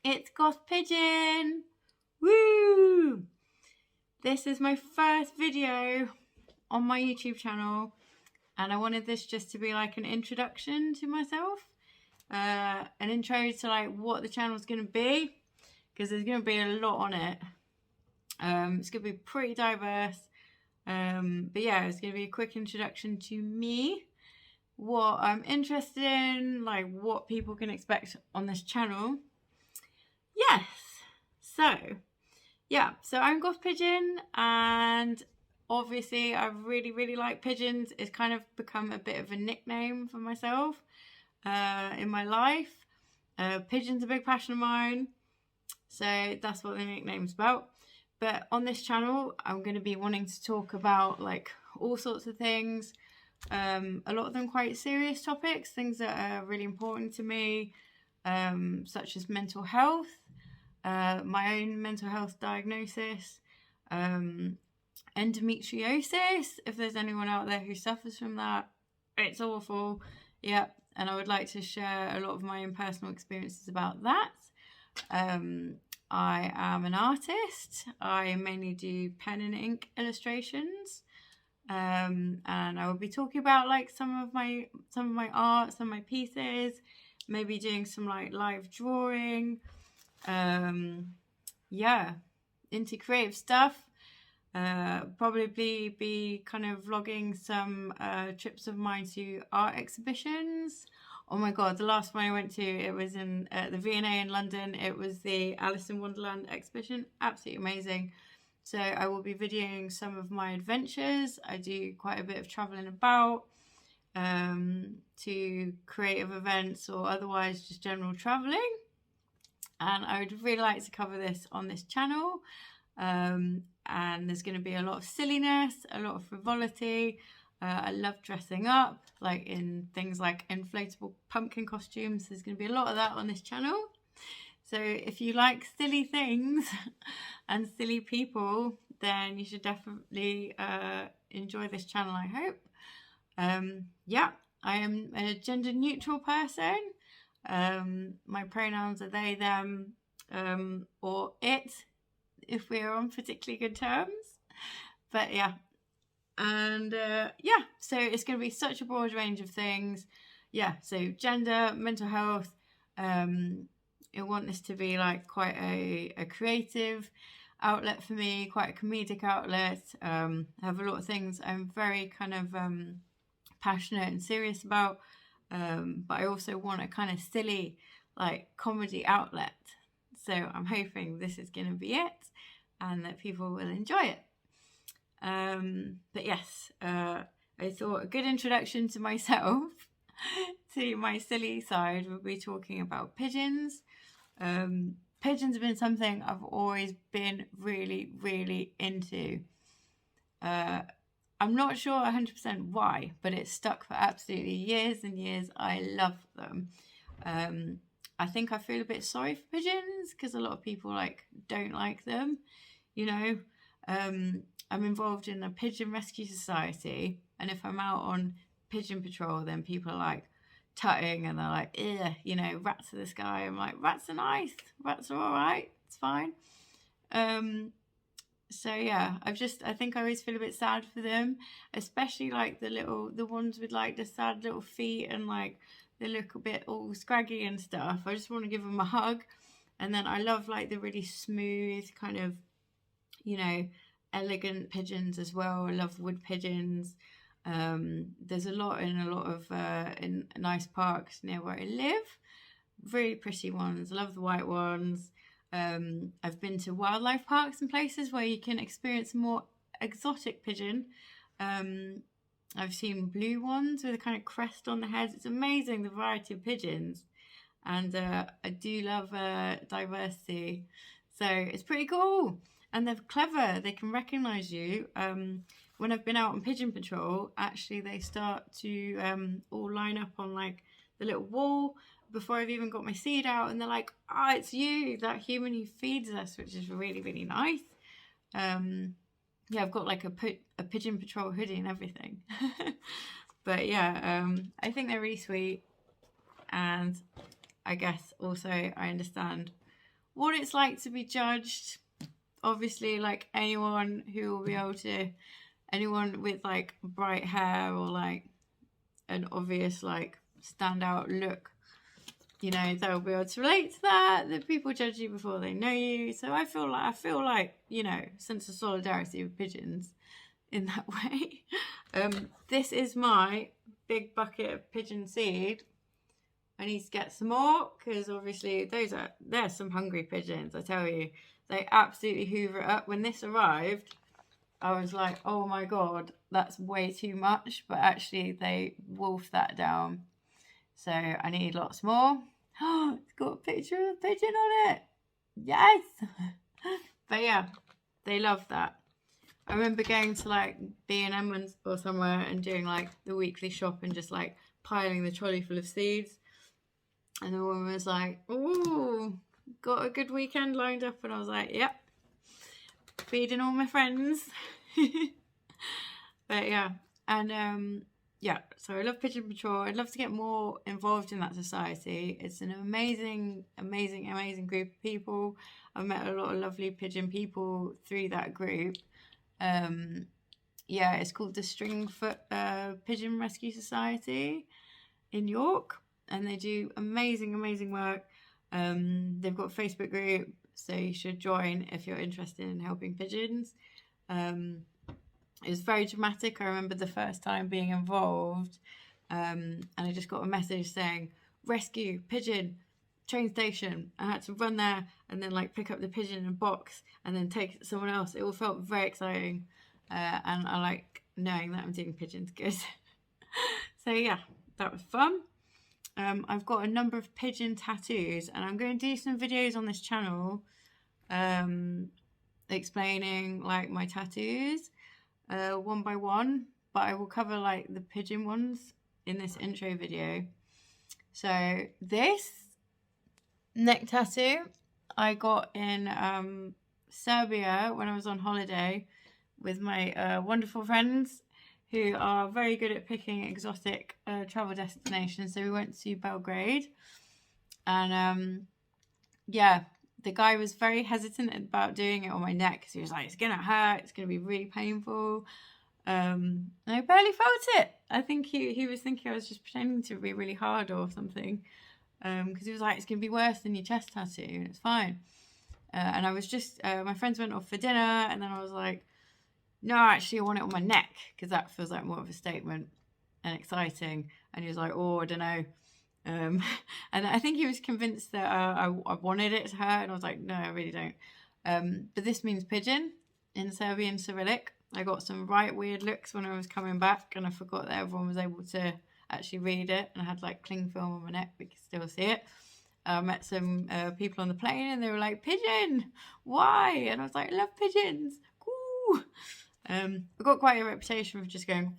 It's Goth Pigeon! Woo! This is my first video on my YouTube channel, and I wanted this just to be like an introduction to myself, an intro to like what the channel's going to be, because there's going to be a lot on it. It's going to be pretty diverse, but yeah, it's going to be a quick introduction to me, what I'm interested in, like what people can expect on this channel. Yes, so I'm Goth Pigeon, and obviously I really like pigeons. It's kind of become a bit of a nickname for myself in my life. Pigeon's a big passion of mine, so that's what the nickname's about. But on this channel, I'm going to be wanting to talk about like all sorts of things. A lot of them quite serious topics, things that are really important to me, such as mental health, my own mental health diagnosis, endometriosis, if there's anyone out there who suffers from that. It's awful. Yeah, and I would like to share a lot of my own personal experiences about that. I am an artist. I mainly do pen and ink illustrations. And I will be talking about like some of my art, some of my pieces, maybe doing some like live drawing, into creative stuff. Probably be kind of vlogging some trips of mine to art exhibitions. Oh my god, the last one I went to, it was in the V&A in London. It was the Alice in Wonderland exhibition. Absolutely amazing. So I will be videoing some of my adventures. I do quite a bit of traveling about to creative events or otherwise just general traveling. And I would really like to cover this on this channel. And there's going to be a lot of silliness, a lot of frivolity. I love dressing up, like in things like inflatable pumpkin costumes. There's going to be a lot of that on this channel. So if you like silly things and silly people, then you should definitely enjoy this channel, I hope. I am a gender neutral person. My pronouns are they, them, or it, if we're on particularly good terms. But yeah, and so it's going to be such a broad range of things. Yeah, so gender, mental health. I want this to be like quite a creative outlet for me, quite a comedic outlet. I have a lot of things I'm very kind of passionate and serious about, but I also want a kind of silly like comedy outlet. So I'm hoping this is going to be it and that people will enjoy it. But yes, I thought a good introduction to myself, to my silly side, would be talking about pigeons. Pigeons have been something I've always been really into. I'm not sure 100% why, but it's stuck for absolutely years and years. I love them. I think I feel a bit sorry for pigeons because a lot of people like don't like them, you know. I'm involved in a pigeon rescue society, and if I'm out on pigeon patrol, then people are like tutting and they're like, "Ugh, you know, rats to the sky." I'm like, rats are nice, rats are all right, it's fine. So yeah, I think I always feel a bit sad for them, especially like the ones with like the sad little feet and like they look a bit all scraggy and stuff. I just want to give them a hug. And then I love like the really smooth kind of, you know, elegant pigeons as well. I love wood pigeons. There's a lot of in nice parks near where I live. Really pretty ones. I love the white ones. I've been to wildlife parks and places where you can experience a more exotic pigeon. I've seen blue ones with a kind of crest on the head. It's amazing the variety of pigeons, and I do love diversity. So it's pretty cool, and they're clever. They can recognise you. When I've been out on pigeon patrol, actually they start to all line up on like the little wall before I've even got my seed out, and they're like, "Ah, it's you, that human who feeds us," which is really nice. I've got like a pigeon patrol hoodie and everything. But yeah, I think they're really sweet, and I guess also I understand what it's like to be judged. Obviously, like anyone who will be able to, anyone with like bright hair or like an obvious like standout look, you know, they'll be able to relate to that. That people judge you before they know you. So I feel like, you know, sense of solidarity with pigeons in that way. This is my big bucket of pigeon seed. I need to get some more because obviously there's some hungry pigeons, I tell you. They absolutely hoover it up. When this arrived, I was like, oh my God, that's way too much. But actually they wolfed that down. So I need lots more. Oh, it's got a picture of a pigeon on it. Yes. But yeah, they love that. I remember going to like B&M or somewhere and doing like the weekly shop and just like piling the trolley full of seeds. And the woman was like, "Ooh, got a good weekend lined up." And I was like, "Yep, feeding all my friends." But yeah, and yeah, so I love Pigeon Patrol. I'd love to get more involved in that society. It's an amazing, amazing, amazing group of people. I've met a lot of lovely pigeon people through that group. Yeah, it's called the Stringfoot Pigeon Rescue Society in York, and they do amazing, amazing work. They've got a Facebook group, so you should join if you're interested in helping pigeons. It was very dramatic. I remember the first time being involved, and I just got a message saying, "Rescue pigeon, train station." I had to run there and then like pick up the pigeon in a box and then take it to someone else. It all felt very exciting, and I like knowing that I'm doing pigeons good. So yeah, that was fun. I've got a number of pigeon tattoos, and I'm going to do some videos on this channel explaining like my tattoos one by one, but I will cover like the pigeon ones in this intro video. So this neck tattoo I got in Serbia when I was on holiday with my wonderful friends who are very good at picking exotic travel destinations. So we went to Belgrade, and yeah, the guy was very hesitant about doing it on my neck because he was like, "It's gonna hurt, it's gonna be really painful." And I barely felt it. I think he was thinking I was just pretending to be really hard or something, because he was like, "It's gonna be worse than your chest tattoo, and it's fine." And I was just my friends went off for dinner, and then I was like, "No, actually, I want it on my neck because that feels like more of a statement and exciting." And he was like, "Oh, I don't know." And I think he was convinced that I wanted it to hurt, and I was like, "No, I really don't." But this means pigeon in Serbian Cyrillic. I got some right weird looks when I was coming back, and I forgot that everyone was able to actually read it, and I had like cling film on my neck, but you can still see it. I met some people on the plane, and they were like, "Pigeon, why?" And I was like, "I love pigeons." Woo! I've got quite a reputation for just going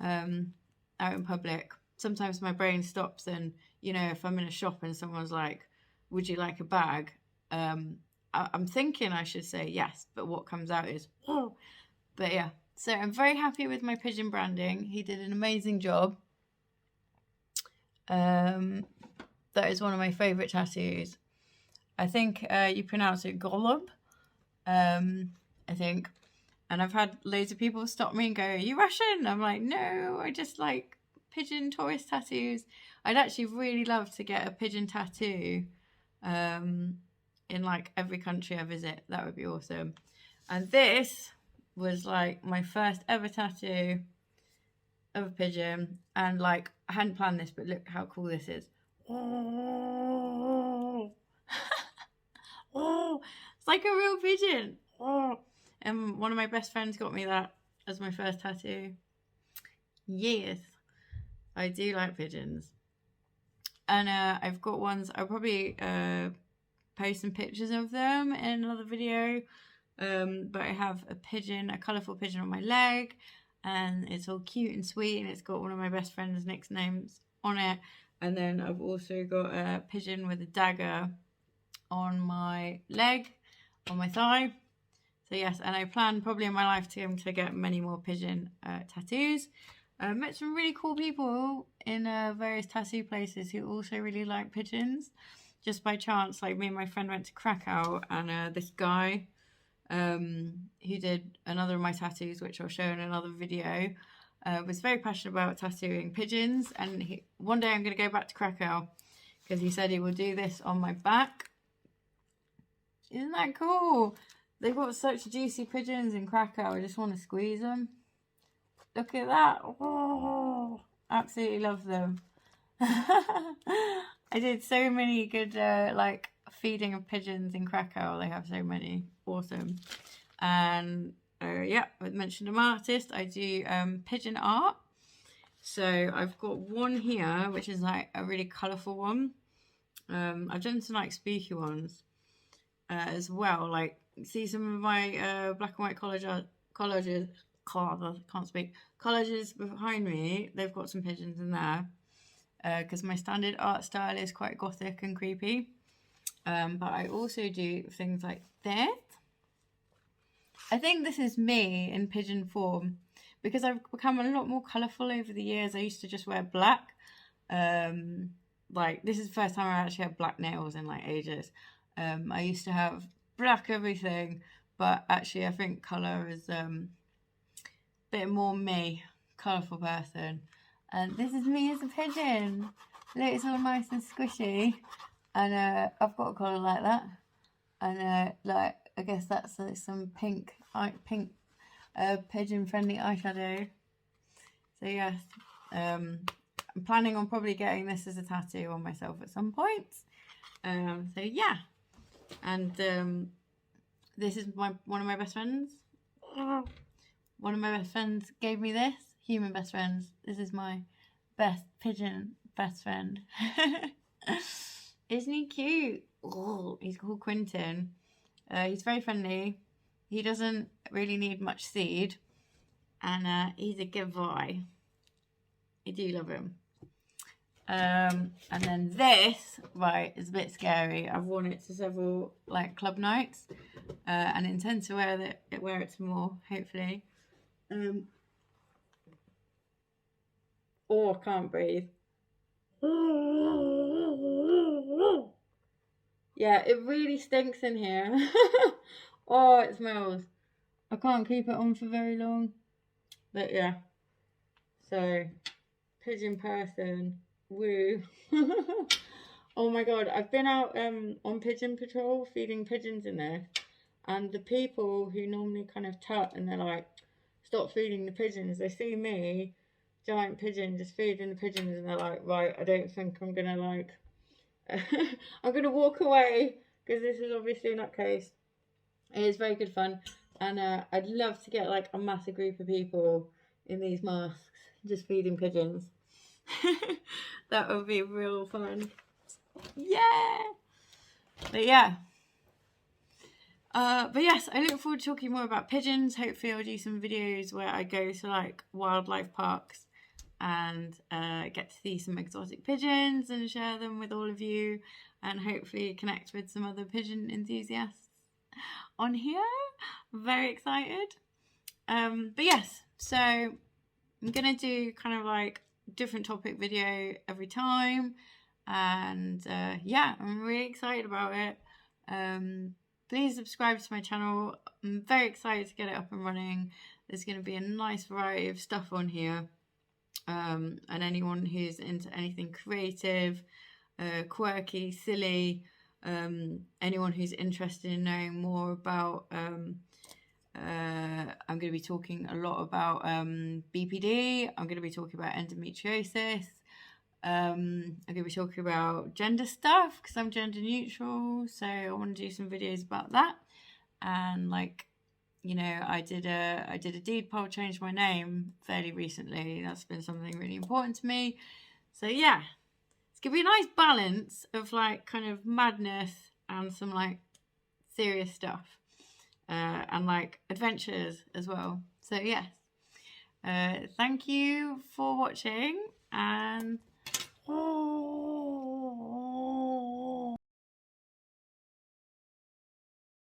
out in public. Sometimes my brain stops, and you know, if I'm in a shop and someone's like, "Would you like a bag?" I'm thinking I should say yes, but what comes out is "Oh." But yeah, so I'm very happy with my pigeon branding. He did an amazing job. That is one of my favourite tattoos. I think you pronounce it Golub. I think. And I've had loads of people stop me and go, "Are you Russian?" I'm like, "No, I just like pigeon tourist tattoos." I'd actually really love to get a pigeon tattoo in like every country I visit. That would be awesome. And this was like my first ever tattoo of a pigeon. And like, I hadn't planned this, but look how cool this is. Oh, oh, it's like a real pigeon. Oh. And one of my best friends got me that as my first tattoo. Yes, I do like pigeons. And I've got ones, I'll probably post some pictures of them in another video. But I have a pigeon, a colourful pigeon on my leg, and it's all cute and sweet, and it's got one of my best friend's nicknames on it. And then I've also got a pigeon with a dagger on my leg, on my thigh. So yes, and I plan probably in my lifetime to get many more pigeon tattoos. Met some really cool people in various tattoo places who also really like pigeons. just by chance, like me and my friend went to Krakow, and this guy who did another of my tattoos, which I'll show in another video, was very passionate about tattooing pigeons. And one day I'm going to go back to Krakow because he said he will do this on my back. Isn't that cool? They've got such juicy pigeons in Krakow. I just want to squeeze them. Look at that. Oh, absolutely love them. I did so many good like feeding of pigeons in Krakow. They have so many. Awesome. And yeah, I mentioned I'm an artist. I do pigeon art. So I've got one here, which is like a really colourful one. I've done some like spooky ones as well. Like, see some of my black and white collages. Can't speak. Collages behind me. They've got some pigeons in there. Because my standard art style is quite gothic and creepy. But I also do things like this. I think this is me in pigeon form because I've become a lot more colourful over the years. I used to just wear black. Like, this is the first time I actually had black nails in like ages. I used to have black everything, but actually I think colour is a bit more me, colourful person. And this is me as a pigeon. Look, it's all nice and squishy. And I've got a colour like that. And like, I guess that's some pink pigeon-friendly eyeshadow. So yes, I'm planning on probably getting this as a tattoo on myself at some point. So yeah, and this is one of my best friends. One of my best friends gave me this. Human best friends. This is my best pigeon best friend. Isn't he cute? Oh, he's called Quentin. He's very friendly. He doesn't really need much seed. And he's a good boy. I do love him. And then this, right, is a bit scary. I've worn it to several like club nights. And intend to wear it to more, hopefully. Oh, I can't breathe. Yeah, it really stinks in here. Oh, it smells. I can't keep it on for very long. But yeah. So, pigeon person. Woo. Oh my god, I've been out on pigeon patrol feeding pigeons in there. And the people who normally kind of tut and they're like, stop feeding the pigeons, they see me, giant pigeon, just feeding the pigeons, and they're like, right, I don't think I'm gonna like I'm gonna walk away because this is obviously not case. It is very good fun, and I'd love to get like a massive group of people in these masks just feeding pigeons. That would be real fun. Yeah. But yeah. But yes, I look forward to talking more about pigeons. Hopefully I'll do some videos where I go to like wildlife parks and get to see some exotic pigeons and share them with all of you, and hopefully connect with some other pigeon enthusiasts on here. Very excited. But yes, so I'm gonna do kind of like different topic video every time, and yeah, I'm really excited about it. Please subscribe to my channel. I'm very excited to get it up and running. There's going to be a nice variety of stuff on here. And anyone who's into anything creative, quirky, silly, anyone who's interested in knowing more about, I'm going to be talking a lot about BPD. I'm going to be talking about endometriosis. I'm going to be talking about gender stuff because I'm gender neutral, so I want to do some videos about that. And like, you know, I did a deed poll, changed my name fairly recently. That's been something really important to me. So yeah, it's gonna be a nice balance of like kind of madness and some like serious stuff, and like adventures as well. So yes, thank you for watching, and oh.